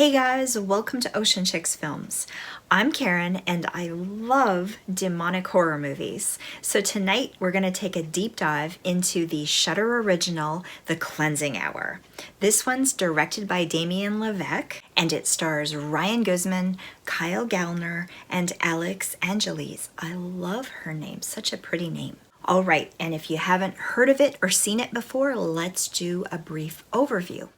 Hey guys, welcome to Ocean Chicks Films. I'm Karen and I love demonic horror movies. So tonight we're going to take a deep dive into the Shudder original, The Cleansing Hour. This one's directed by Damien LeVeck and it stars Ryan Guzman, Kyle Gallner, and Alix Angelis. I love her name, such a pretty name. All right, and if you haven't heard of it or seen it before, let's do a brief overview.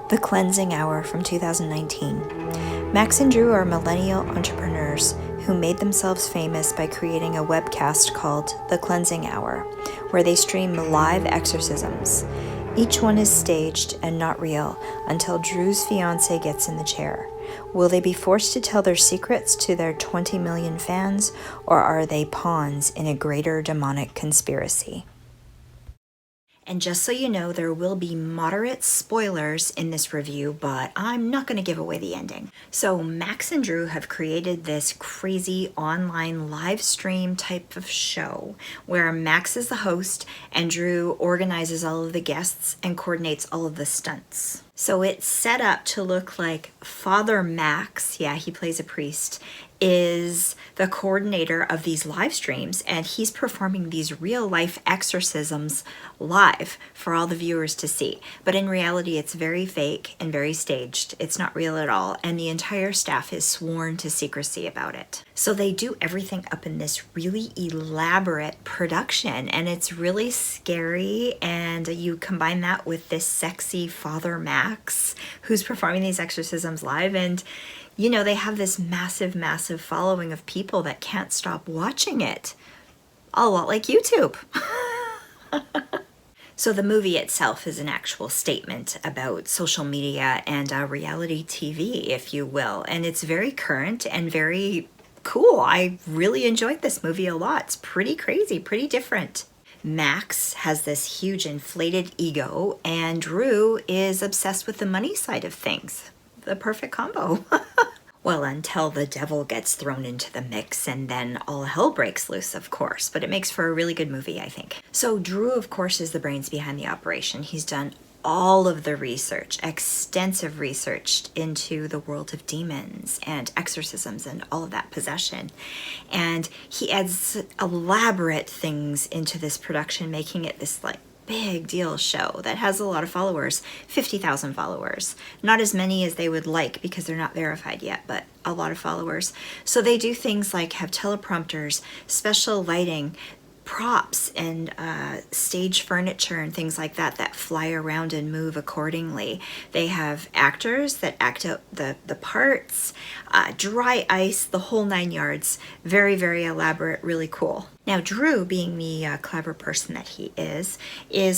The Cleansing Hour from 2019. Max and Drew are millennial entrepreneurs who made themselves famous by creating a webcast called The Cleansing Hour, where they stream live exorcisms. Each one is staged and not real until Drew's fiance gets in the chair. Will they be forced to tell their secrets to their 20 million fans, or are they pawns in a greater demonic conspiracy? And just so you know, there will be moderate spoilers in this review, but I'm not going to give away the ending. So Max and Drew have created this crazy online live stream type of show where Max is the host and Drew organizes all of the guests and coordinates all of the stunts. So it's set up to look like Father Max, yeah, he plays a priest, is the coordinator of these live streams, and he's performing these real life exorcisms live for all the viewers to see. But in reality, it's very fake and very staged. It's not real at all, and the entire staff is sworn to secrecy about it. So they do everything up in this really elaborate production, and it's really scary, and you combine that with this sexy Father Max who's performing these exorcisms live, and you know, they have this massive, massive following of people that can't stop watching it. A lot like YouTube. So the movie itself is an actual statement about social media and reality TV, if you will. And it's very current and very cool. I really enjoyed this movie a lot. It's pretty crazy, pretty different. Max has this huge inflated ego, and Drew is obsessed with the money side of things. The perfect combo. Well, until the devil gets thrown into the mix and then all hell breaks loose, of course. But it makes for a really good movie, I think. So Drew, of course, is the brains behind the operation. He's done all of the research, extensive research into the world of demons and exorcisms and all of that possession. And he adds elaborate things into this production, making it this like big deal show that has a lot of followers, 50,000 followers. Not as many as they would like because they're not verified yet, but a lot of followers. So they do things like have teleprompters, special lighting, props, and stage furniture and things like that that fly around and move accordingly. They have actors that act out the parts, dry ice, the whole 9 yards. Very, very elaborate, really cool. Now, Drew, being the clever person that he is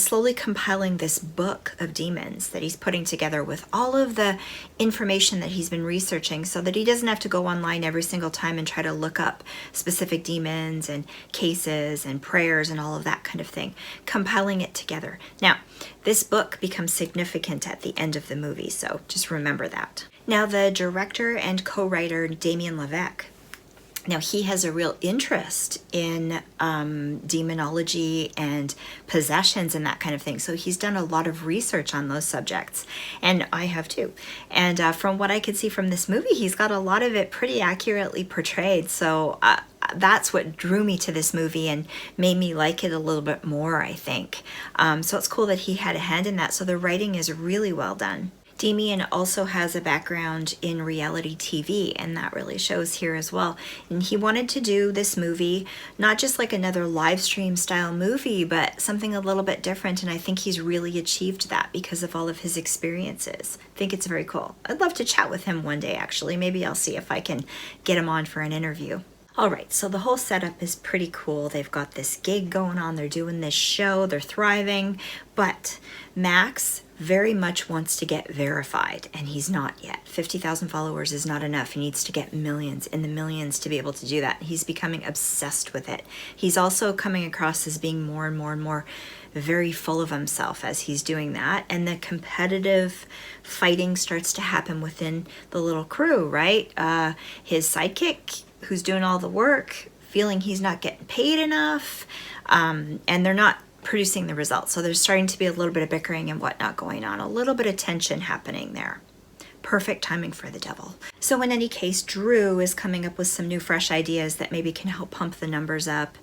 slowly compiling this book of demons that he's putting together with all of the information that he's been researching so that he doesn't have to go online every single time and try to look up specific demons and cases and prayers and all of that kind of thing, compiling it together. Now, this book becomes significant at the end of the movie, so just remember that. Now, the director and co-writer, Damien LeVeck, now, he has a real interest in demonology and possessions and that kind of thing. So he's done a lot of research on those subjects. And I have too. And from what I could see from this movie, he's got a lot of it pretty accurately portrayed. So that's what drew me to this movie and made me like it a little bit more, I think. So it's cool that he had a hand in that. So the writing is really well done. Damien also has a background in reality TV, and that really shows here as well. And he wanted to do this movie, not just like another live stream style movie, but something a little bit different, and I think he's really achieved that because of all of his experiences. I think it's very cool. I'd love to chat with him one day, actually. Maybe I'll see if I can get him on for an interview. All right, so the whole setup is pretty cool. They've got this gig going on, they're doing this show, they're thriving, but Max very much wants to get verified, and he's not yet. 50,000 followers is not enough. He needs to get millions in the millions to be able to do that. He's becoming obsessed with it. He's also coming across as being more and more and more very full of himself as he's doing that, and the competitive fighting starts to happen within the little crew, right? His sidekick, who's doing all the work, feeling he's not getting paid enough, and they're not producing the results. So there's starting to be a little bit of bickering and whatnot going on, a little bit of tension happening there. Perfect timing for the devil. So in any case, Drew is coming up with some new fresh ideas that maybe can help pump the numbers up.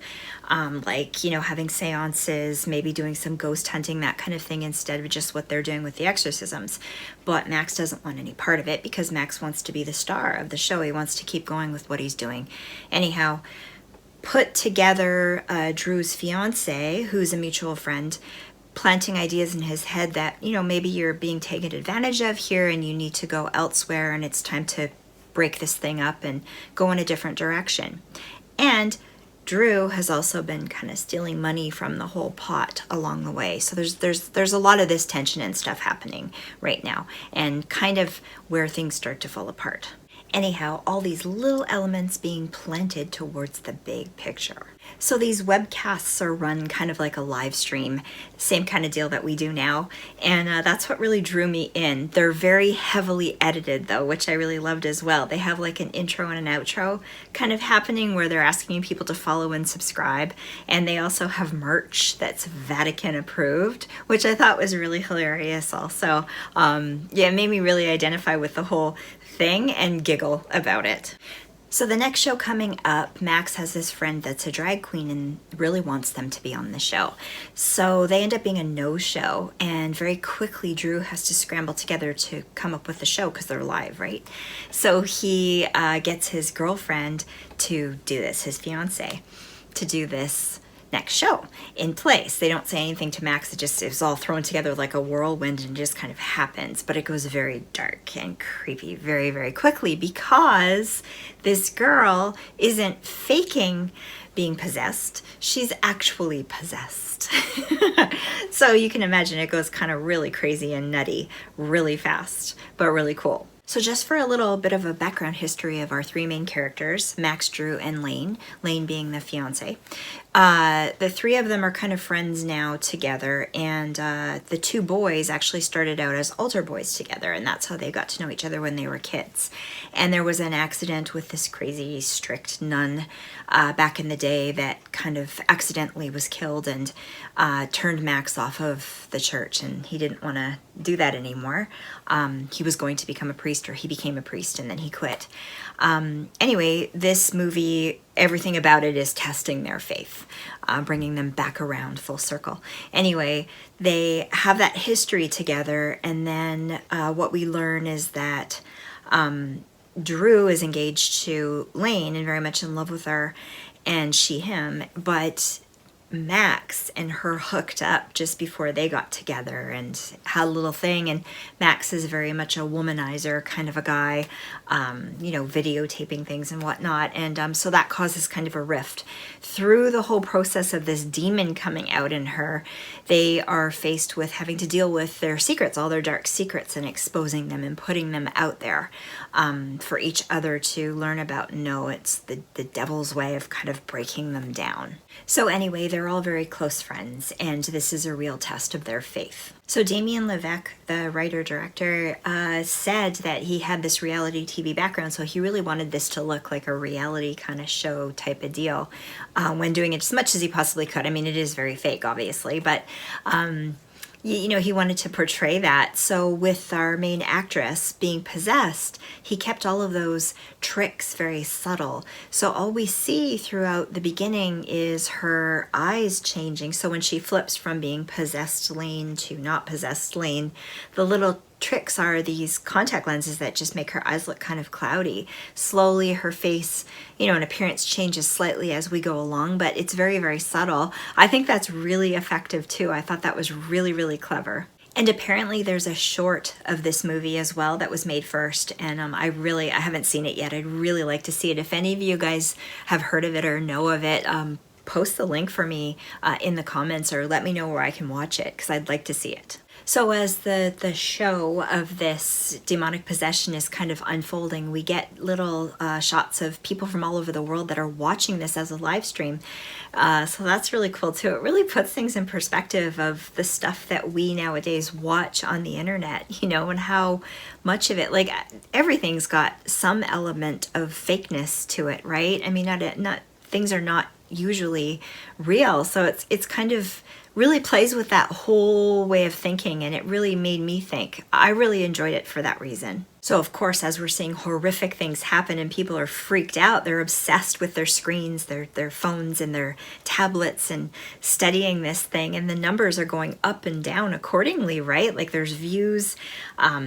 Like, you know, having seances, maybe doing some ghost hunting, that kind of thing, instead of just what they're doing with the exorcisms. But Max doesn't want any part of it because Max wants to be the star of the show. He wants to keep going with what he's doing. Anyhow, put together Drew's fiance, who's a mutual friend, planting ideas in his head that, you know, maybe you're being taken advantage of here and you need to go elsewhere and it's time to break this thing up and go in a different direction. And Drew has also been kind of stealing money from the whole pot along the way. So there's a lot of this tension and stuff happening right now, and kind of where things start to fall apart. Anyhow, all these little elements being planted towards the big picture. So these webcasts are run kind of like a live stream, same kind of deal that we do now. And that's what really drew me in. They're very heavily edited though, which I really loved as well. They have like an intro and an outro kind of happening where they're asking people to follow and subscribe. And they also have merch that's Vatican approved, which I thought was really hilarious also. Yeah, it made me really identify with the whole thing and giggle about it. So the next show coming up, Max has this friend that's a drag queen and really wants them to be on the show. So they end up being a no-show, and very quickly Drew has to scramble together to come up with the show because they're live, right? So he gets his girlfriend to do this, his fiance, to do this next show in place. They don't say anything to Max. It's all thrown together like a whirlwind and just kind of happens. But it goes very dark and creepy very, very quickly because this girl isn't faking being possessed. She's actually possessed. So you can imagine it goes kind of really crazy and nutty really fast, but really cool. So just for a little bit of a background history of our three main characters, Max, Drew, and Lane, Lane being the fiance. The three of them are kind of friends now together, and the two boys actually started out as altar boys together, and that's how they got to know each other when they were kids. And there was an accident with this crazy strict nun back in the day that kind of accidentally was killed and turned Max off of the church, and he didn't want to do that anymore. He was going to become a priest, or he became a priest and then he quit. Anyway, this movie, everything about it is testing their faith, bringing them back around full circle. Anyway, they have that history together, and then what we learn is that Drew is engaged to Lane and very much in love with her, and she him, but Max and her hooked up just before they got together and had a little thing. And Max is very much a womanizer kind of a guy, you know, videotaping things and whatnot. And so that causes kind of a rift. Through the whole process of this demon coming out in her, they are faced with having to deal with their secrets, all their dark secrets, and exposing them and putting them out there for each other to learn about. No, it's the devil's way of kind of breaking them down. So anyway, they're all very close friends, and this is a real test of their faith. So Damien LeVeck, the writer-director, said that he had this reality TV background, so he really wanted this to look like a reality kind of show type of deal when doing it as much as he possibly could. I mean, it is very fake, obviously, but you know, he wanted to portray that. So with our main actress being possessed, he kept all of those tricks very subtle. So all we see throughout the beginning is her eyes changing. So when she flips from being possessed Lane to not possessed Lane, the little tricks are these contact lenses that just make her eyes look kind of cloudy. Slowly her face, you know, and appearance changes slightly as we go along, but it's very, very subtle. I think that's really effective too. I thought that was really, really clever. And apparently there's a short of this movie as well that was made first, and I haven't seen it yet. I'd really like to see it. If any of you guys have heard of it or know of it, post the link for me in the comments, or let me know where I can watch it, because I'd like to see it. So as the show of this demonic possession is kind of unfolding, we get little shots of people from all over the world that are watching this as a live stream. So that's really cool too. It really puts things in perspective of the stuff that we nowadays watch on the internet, you know, and how much of it, like everything's got some element of fakeness to it, right? I mean, not things are not usually real. So it's kind of really plays with that whole way of thinking, and it really made me think. I really enjoyed it for that reason. So of course, as we're seeing horrific things happen and people are freaked out, they're obsessed with their screens, their phones and their tablets and studying this thing, and the numbers are going up and down accordingly, right? Like there's views,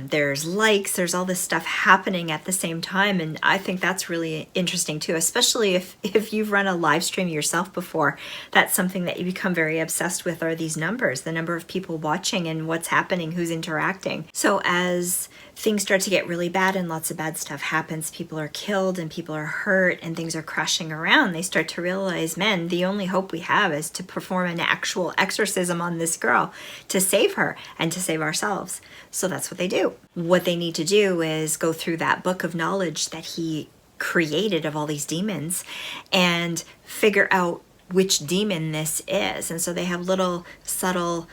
there's likes, there's all this stuff happening at the same time, and I think that's really interesting too, especially if you've run a live stream yourself before. That's something that you become very obsessed with, are these numbers, the number of people watching and what's happening, who's interacting. So as things start to get really bad and lots of bad stuff happens, people are killed and people are hurt and things are crashing around, they start to realize, man, the only hope we have is to perform an actual exorcism on this girl to save her and to save ourselves. So that's what they do. What they need to do is go through that book of knowledge that he created of all these demons and figure out which demon this is. And so they have little subtle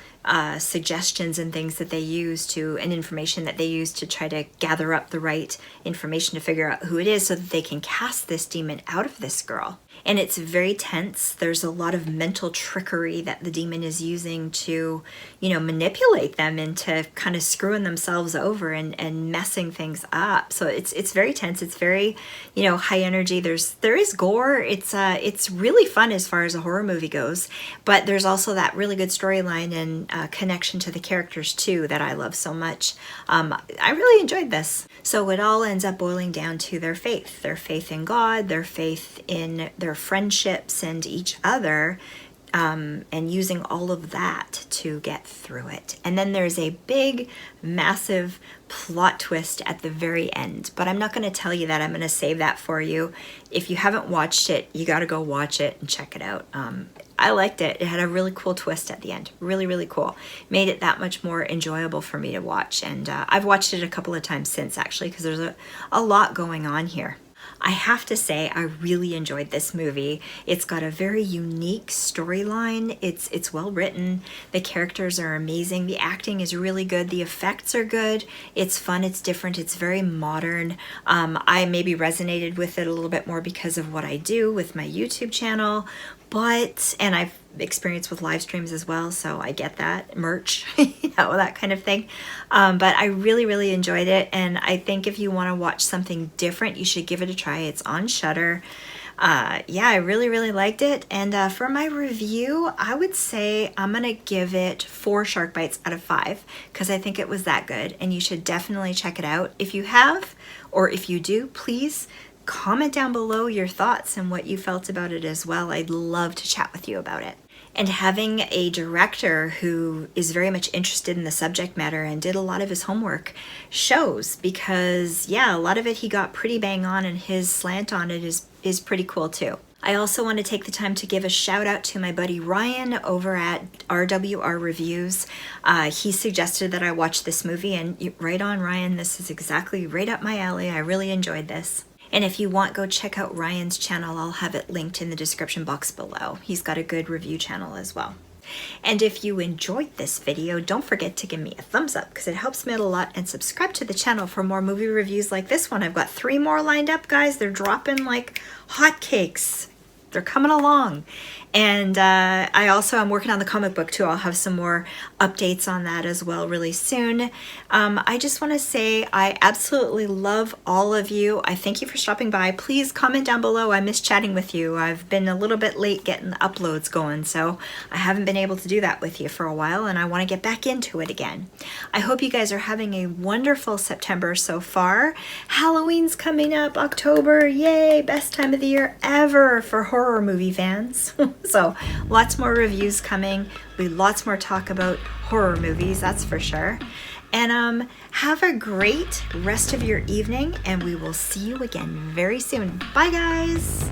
suggestions and things that they use to, and information that they use to try to gather up the right information to figure out who it is so that they can cast this demon out of this girl. And it's very tense. There's a lot of mental trickery that the demon is using to, you know, manipulate them into kind of screwing themselves over and messing things up. So it's very tense. It's very, you know, high energy. There is gore. It's really fun as far as a horror movie goes, but there's also that really good storyline and connection to the characters too that I love so much. I really enjoyed this. So it all ends up boiling down to their faith in God, their faith in their friendships and each other, and using all of that to get through it. And then there's a big, massive plot twist at the very end, but I'm not going to tell you that. I'm going to save that for you. If you haven't watched it, you got to go watch it and check it out. I liked it. It had a really cool twist at the end. Really, really cool. Made it that much more enjoyable for me to watch. And I've watched it a couple of times since, actually, because there's a lot going on here. I have to say, I really enjoyed this movie. It's got a very unique storyline. It's well written. The characters are amazing. The acting is really good. The effects are good. It's fun. It's different. It's very modern. I maybe resonated with it a little bit more because of what I do with my YouTube channel, and I've experience with live streams as well, so I get that. Merch, you know, that kind of thing. But I really, really enjoyed it, and I think if you want to watch something different, you should give it a try. It's on Shudder. Yeah, I really, really liked it. And for my review, I would say I'm gonna give it 4 shark bites out of 5 because I think it was that good, and you should definitely check it out. If you have, or if you do, please comment down below your thoughts and what you felt about it as well. I'd love to chat with you about it. And having a director who is very much interested in the subject matter and did a lot of his homework shows, because yeah, a lot of it he got pretty bang on, and his slant on it is pretty cool too. I also want to take the time to give a shout out to my buddy Ryan over at RWR Reviews. He suggested that I watch this movie, and right on, Ryan, this is exactly right up my alley. I really enjoyed this. And if you want, go check out Ryan's channel. I'll have it linked in the description box below. He's got a good review channel as well. And if you enjoyed this video, don't forget to give me a thumbs up because it helps me out a lot, and subscribe to the channel for more movie reviews like this one. I've got 3 more lined up, guys. They're dropping like hotcakes. They're coming along. And I also am working on the comic book too. I'll have some more updates on that as well really soon. I just want to say I absolutely love all of you. I thank you for stopping by. Please comment down below. I miss chatting with you. I've been a little bit late getting the uploads going, so I haven't been able to do that with you for a while, and I want to get back into it again. I hope you guys are having a wonderful September so far. Halloween's coming up, October. Yay! Best time of the year ever for horror movie fans. So lots more reviews coming. Lots more talk about horror movies, that's for sure. And have a great rest of your evening, and we will see you again very soon. Bye, guys.